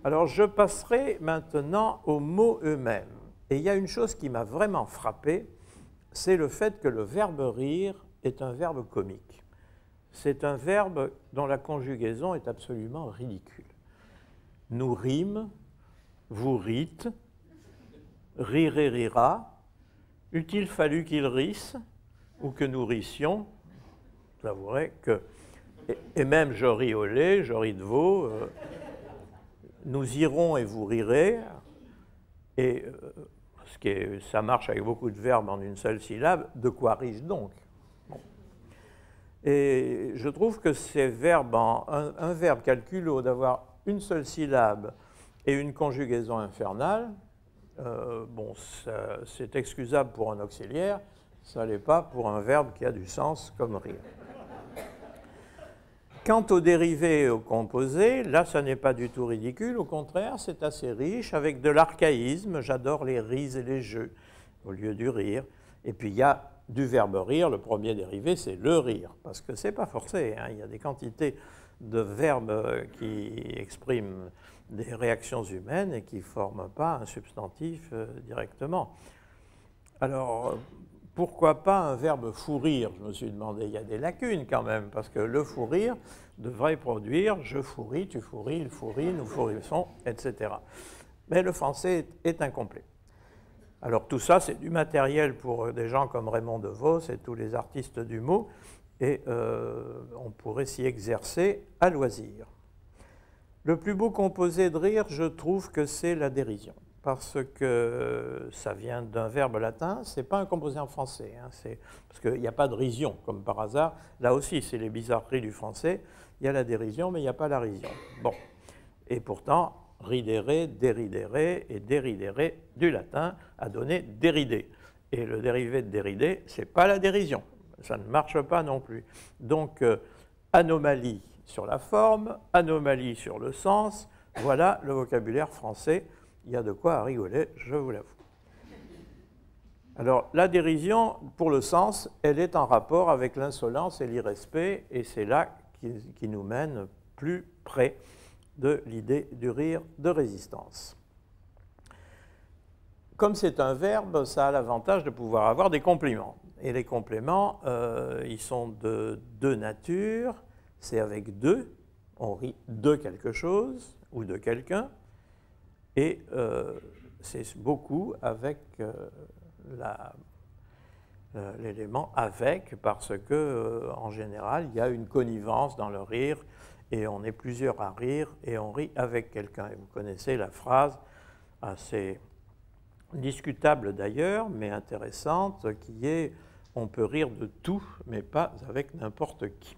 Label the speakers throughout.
Speaker 1: Alors, je passerai maintenant aux mots eux-mêmes. Et il y a une chose qui m'a vraiment frappé, c'est le fait que le verbe rire est un verbe comique. C'est un verbe dont la conjugaison est absolument ridicule. Nous rîmes, vous rîtes, rirez rira, eût-il fallu qu'il risse ou que nous rissions, j'avouerai que, et même je ris au lait, je ris de vous, nous irons et vous rirez, et ça marche avec beaucoup de verbes en une seule syllabe, de quoi ris-je donc? Bon. Et je trouve que ces verbes, un verbe calculo d'avoir une seule syllabe et une conjugaison infernale, bon, c'est excusable pour un auxiliaire, ça l'est pas pour un verbe qui a du sens comme rire. Quant aux dérivés et aux composés, là, ça n'est pas du tout ridicule, au contraire, c'est assez riche, avec de l'archaïsme, j'adore les rises et les jeux, au lieu du rire. Et puis il y a du verbe rire, le premier dérivé, c'est le rire, parce que c'est pas forcé, hein, il y a des quantités de verbes qui expriment des réactions humaines et qui ne forment pas un substantif directement. Alors, pourquoi pas un verbe fou rire? Je me suis demandé, il y a des lacunes quand même, parce que le fou rire devrait produire je fouris, tu fouris, il fourit, nous fourrissons, etc. Mais le français est incomplet. Alors tout ça, c'est du matériel pour des gens comme Raymond DeVos et tous les artistes du mot, et on pourrait s'y exercer à loisir. Le plus beau composé de rire, je trouve que c'est la dérision, parce que ça vient d'un verbe latin, ce n'est pas un composé en français, hein, parce qu'il n'y a pas de rision, comme par hasard. Là aussi, c'est les bizarreries du français, il y a la dérision, mais il n'y a pas la rision. Bon, et pourtant, ridere, deridere, et deridere du latin a donné dérider. Et le dérivé de dérider, ce n'est pas la dérision, ça ne marche pas non plus. Donc, anomalie sur la forme, anomalie sur le sens, voilà le vocabulaire français. Il y a de quoi rigoler, je vous l'avoue. Alors, la dérision, pour le sens, elle est en rapport avec l'insolence et l'irrespect, et c'est là qui nous mène plus près de l'idée du rire de résistance. Comme c'est un verbe, ça a l'avantage de pouvoir avoir des compléments. Et les compléments, ils sont de deux natures. C'est avec de, on rit de quelque chose ou de quelqu'un, et c'est beaucoup avec l'élément avec, parce que en général, il y a une connivence dans le rire, et on est plusieurs à rire, et on rit avec quelqu'un. Et vous connaissez la phrase assez discutable d'ailleurs, mais intéressante, qui est « on peut rire de tout, mais pas avec n'importe qui ».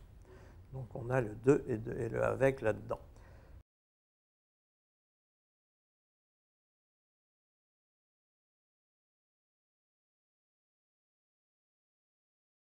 Speaker 1: Donc on a le de et le avec là-dedans.